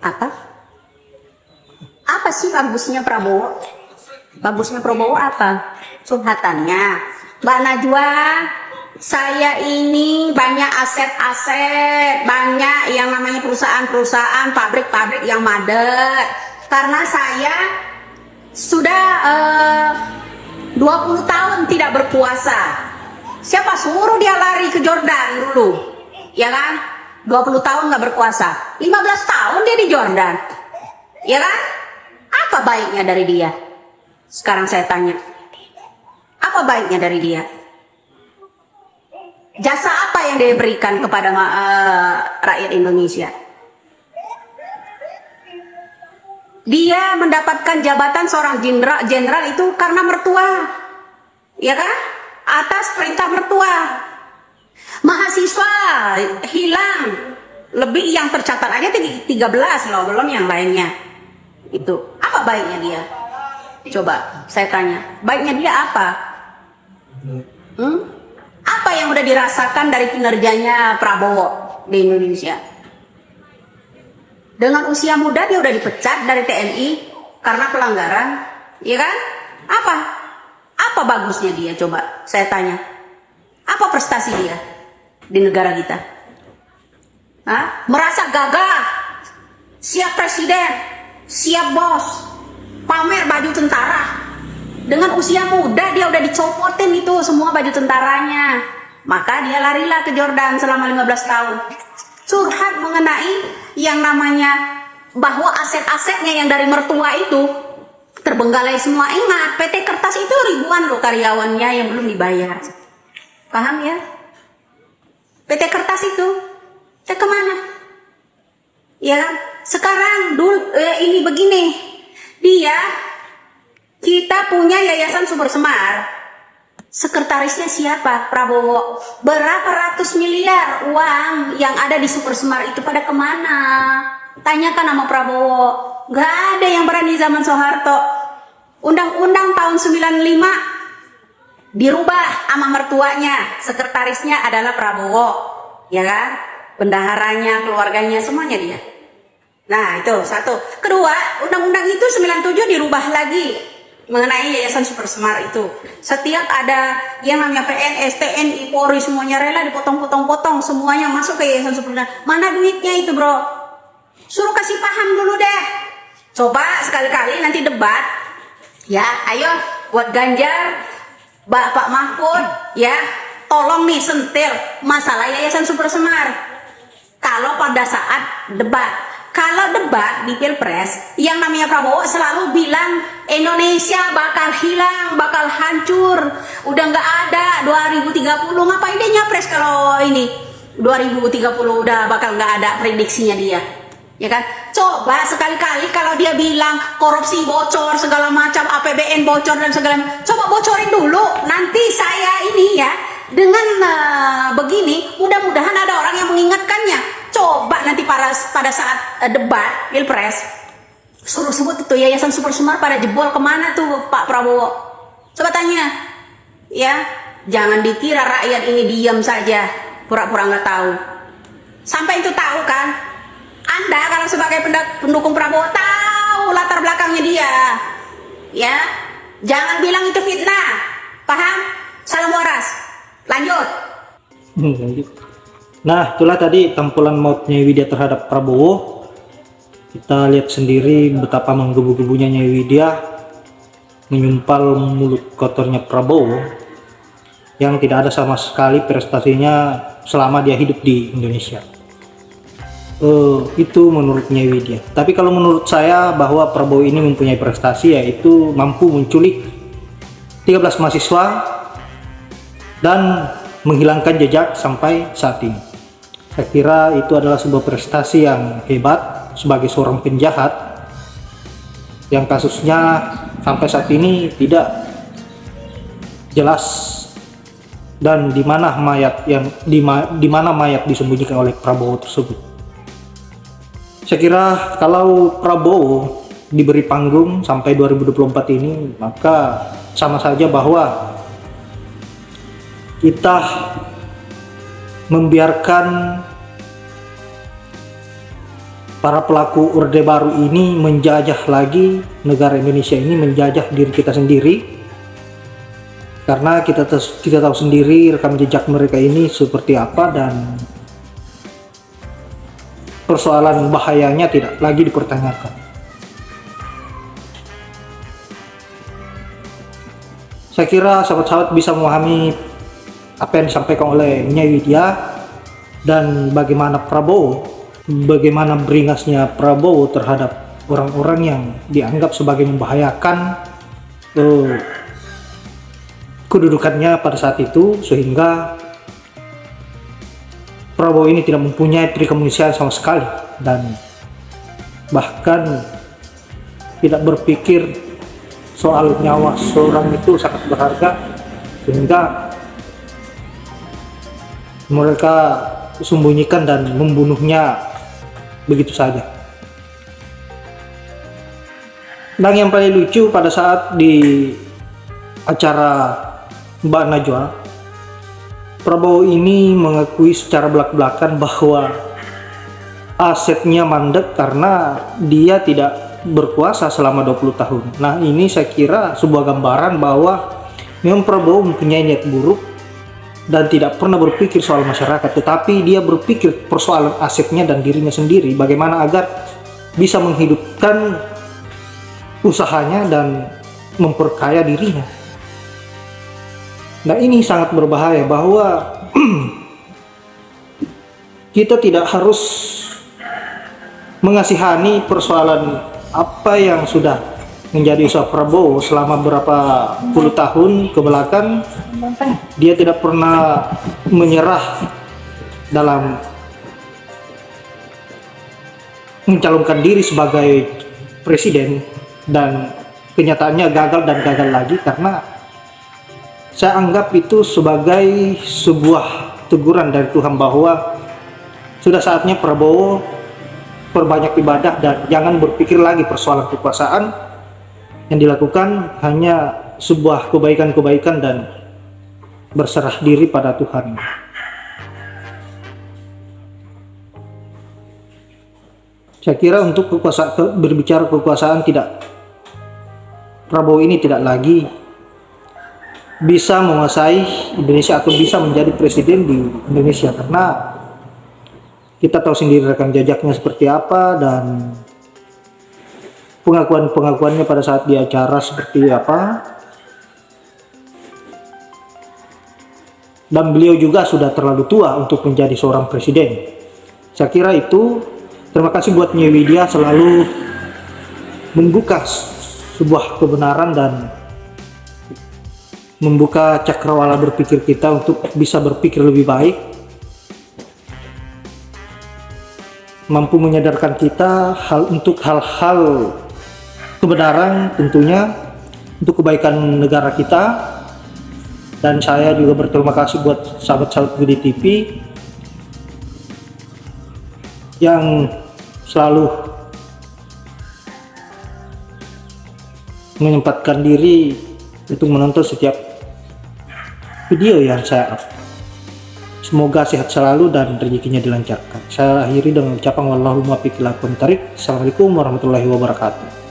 Apa? Apa sih bagusnya Prabowo? Bagusnya Prabowo apa? Curhatannya. Mbak Najwa, saya ini banyak aset-aset, banyak yang namanya perusahaan-perusahaan, pabrik-pabrik yang madet. Karena saya sudah 20 tahun tidak berkuasa. Siapa suruh dia lari ke Jordan dulu? Ya kan? 20 tahun nggak berkuasa. 15 tahun dia di Jordan. Ya kan? Apa baiknya dari dia? Sekarang saya tanya. Apa baiknya dari dia? Jasa apa yang dia berikan kepada rakyat Indonesia? Dia mendapatkan jabatan seorang jenderal itu karena mertua. Ya kan? Atas perintah mertua. Mahasiswa hilang. Lebih yang tercatat aja 13 loh, belum yang lainnya. Itu. Apa baiknya dia? Coba saya tanya. Baiknya dia apa? Apa yang udah dirasakan dari kinerjanya Prabowo di Indonesia? Dengan usia muda dia udah dipecat dari TNI karena pelanggaran, ya kan? Apa bagusnya dia? Coba saya tanya. Apa prestasi dia di negara kita? Hah? Merasa gagah, siap presiden, siap bos, pamer baju tentara. Dengan usia muda dia udah dicopotin itu semua baju tentaranya. Maka dia larilah ke Jordan selama 15 tahun. Curhat mengenai yang namanya bahwa aset-asetnya yang dari mertua itu terbengkalai semua. Ingat, PT Kertas itu ribuan loh karyawannya yang belum dibayar. Paham ya? PT Kertas itu kemana? Ya, sekarang ini begini. Kita punya Yayasan Sumber Semar. Sekretarisnya siapa? Prabowo. Berapa ratus miliar uang yang ada di Sumber Semar itu pada kemana? Tanyakan sama Prabowo. Gak ada yang berani zaman Soeharto. Undang-undang tahun 95 dirubah sama mertuanya. Sekretarisnya adalah Prabowo. Ya kan? Bendaharanya, keluarganya, semuanya dia. Nah itu satu. Kedua, undang-undang itu 97 dirubah lagi mengenai Yayasan Super Semar itu. Setiap ada yang namanya PNS, TNI, Polri, semuanya rela dipotong-potong-potong, semuanya masuk ke Yayasan Super Semar. Mana duitnya itu bro? Suruh kasih paham dulu deh. Coba sekali-kali nanti debat. Ya, ayo buat Ganjar, Bapak Mahfud, ya, tolong nih sentil masalah Yayasan Super Semar. Kalau pada saat debat. Kalau debat di Pilpres, yang namanya Prabowo selalu bilang Indonesia bakal hilang, bakal hancur, udah nggak ada 2030. Ngapain dia nyapres kalau ini 2030 udah bakal nggak ada prediksinya dia, ya kan? Coba sekali-kali kalau dia bilang korupsi bocor segala macam, APBN bocor dan segala macam, coba bocorin dulu. Nanti saya ini ya dengan begini, mudah-mudahan ada orang yang mengingatkannya. Coba nanti pada saat debat Pilpres suruh sebut itu Yayasan Super Semar pada jebol kemana tuh Pak Prabowo. Coba tanya, ya, jangan dikira rakyat ini diam saja pura-pura nggak tahu. Sampai itu tahu kan? Anda kalau sebagai pendukung Prabowo tahu latar belakangnya dia, ya. Jangan bilang itu fitnah, paham? Salam waras. Lanjut. Lanjut. Nah, itulah tadi tampilan mautnya Widya terhadap Prabowo. Kita lihat sendiri betapa menggebu-gebunya Widya menyumpal mulut kotornya Prabowo yang tidak ada sama sekali prestasinya selama dia hidup di Indonesia. Itu menurutnya Widya. Tapi kalau menurut saya bahwa Prabowo ini mempunyai prestasi, yaitu mampu menculik 13 mahasiswa dan menghilangkan jejak sampai saat ini. Saya kira itu adalah sebuah prestasi yang hebat sebagai seorang penjahat yang kasusnya sampai saat ini tidak jelas dan di mana mayat disembunyikan oleh Prabowo tersebut. Saya kira kalau Prabowo diberi panggung sampai 2024 ini, maka sama saja bahwa kita membiarkan para pelaku Orde Baru ini menjajah lagi negara Indonesia ini, menjajah diri kita sendiri, karena kita tahu sendiri rekam jejak mereka ini seperti apa, dan persoalan bahayanya tidak lagi dipertanyakan. Saya kira sahabat-sahabat bisa memahami apa yang disampaikan oleh Nyai Widya dan bagaimana beringasnya Prabowo terhadap orang-orang yang dianggap sebagai membahayakan kedudukannya pada saat itu, sehingga Prabowo ini tidak mempunyai prikemanusiaan sama sekali dan bahkan tidak berpikir soal nyawa seorang itu sangat berharga, sehingga mereka sembunyikan dan membunuhnya begitu saja. Dan yang paling lucu pada saat di acara Mbak Najwa, Prabowo ini mengakui secara belak-belakan bahwa asetnya mandek karena dia tidak berkuasa selama 20 tahun. Nah, ini saya kira sebuah gambaran bahwa memang Prabowo mempunyai niat buruk dan tidak pernah berpikir soal masyarakat, tetapi dia berpikir persoalan asetnya dan dirinya sendiri, bagaimana agar bisa menghidupkan usahanya dan memperkaya dirinya. Nah, ini sangat berbahaya bahwa kita tidak harus mengasihani persoalan apa yang sudah menjadi usaha Prabowo selama berapa puluh tahun ke belakang. Dia tidak pernah menyerah dalam mencalonkan diri sebagai presiden, dan kenyataannya gagal dan gagal lagi, karena saya anggap itu sebagai sebuah teguran dari Tuhan bahwa sudah saatnya Prabowo perbanyak ibadah dan jangan berpikir lagi persoalan kekuasaan. Yang dilakukan hanya sebuah kebaikan-kebaikan dan berserah diri pada Tuhan. Saya kira untuk berbicara kekuasaan, Prabowo ini tidak lagi bisa menguasai Indonesia atau bisa menjadi presiden di Indonesia, karena kita tahu sendiri rekam jejaknya seperti apa dan pengakuannya pada saat di acara seperti apa. Dan beliau juga sudah terlalu tua untuk menjadi seorang presiden. Saya kira itu. Terima kasih buat Nyai Widya selalu membuka sebuah kebenaran dan membuka cakrawala berpikir kita untuk bisa berpikir lebih baik, mampu menyadarkan kita untuk hal-hal kebenaran, tentunya untuk kebaikan negara kita. Dan saya juga berterima kasih buat sahabat-sahabat Budi TV yang selalu menyempatkan diri untuk menonton setiap video yang saya up. Semoga sehat selalu dan rezekinya dilancarkan. Saya akhiri dengan ucapan wallahul muwaffiq ila aqwamit thoriq. Assalamualaikum warahmatullahi wabarakatuh.